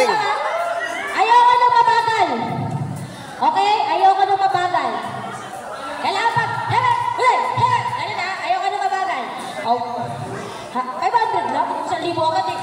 galing. Ayoko nung mabagal. Okay? Ayoko nung mabagal. Kailangan ano na? Ayoko nung mabagal. Oh. 500 lang? 1,000 agad eh.